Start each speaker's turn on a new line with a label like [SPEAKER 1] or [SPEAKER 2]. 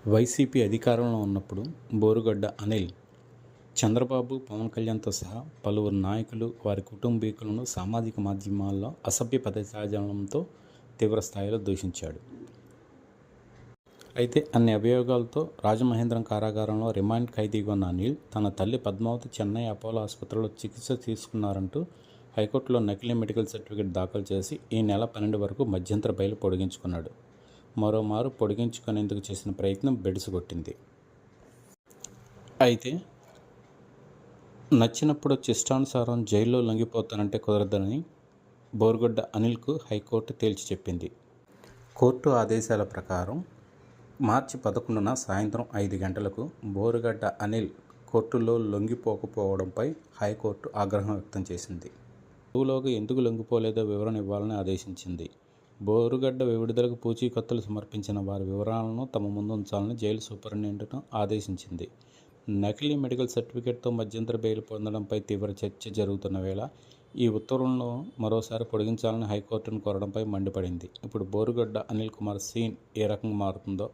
[SPEAKER 1] YCP అధికారంలో ఉన్నప్పుడు బోరుగడ్డ అనిల్, చంద్రబాబు, పవన్ కళ్యాణ్తో సహా పలువురు నాయకులు, వారి కుటుంబీకులను సామాజిక మాధ్యమాల్లో అసభ్య పదజాలంతో తీవ్రస్థాయిలో దూషించాడు. అయితే అన్ని అభియోగాలతో రాజమహేంద్రం కారాగారంలో రిమాండ్ ఖైదీగా ఉన్న అనిల్, తన తల్లి పద్మావతి చెన్నై అపోలో ఆసుపత్రిలో చికిత్స తీసుకున్నారంటూ హైకోర్టులో నకిలీ మెడికల్ సర్టిఫికేట్ దాఖలు చేసి ఈ నెల 12 వరకు మధ్యంతర బెయిల్ పొడిగించుకున్నాడు. మరోమారు పొడిగించుకునేందుకు చేసిన ప్రయత్నం బెడిసిగొట్టింది. అయితే నచ్చినప్పుడు ఇష్టానుసారం జైల్లో లొంగిపోతానంటే కుదరదని బోరుగడ్డ అనిల్కు హైకోర్టు తేల్చి చెప్పింది. కోర్టు ఆదేశాల ప్రకారం మార్చి 11న సాయంత్రం 5 గంటలకు బోరుగడ్డ అనిల్ కోర్టులో లొంగిపోకపోవడంపై హైకోర్టు ఆగ్రహం వ్యక్తం చేసింది. గడువులోగా ఎందుకు లొంగిపోలేదో వివరణ ఇవ్వాలని ఆదేశించింది. బోరుగడ్డ విడుదలకు పూచీకత్తులు సమర్పించిన వారి వివరాలను తమ ముందు ఉంచాలని జైలు సూపరింటెండెంట్ను ఆదేశించింది. నకిలీ మెడికల్ సర్టిఫికేట్తో మధ్యంతర బెయిల్ పొందడంపై తీవ్ర చర్చ జరుగుతున్న వేళ ఈ ఉత్తర్వులను మరోసారి పొడిగించాలని హైకోర్టును కోరడంపై మండిపడింది. ఇప్పుడు బోరుగడ్డ అనిల్ కుమార్ సీన్ ఏ రకంగా మారుతుందో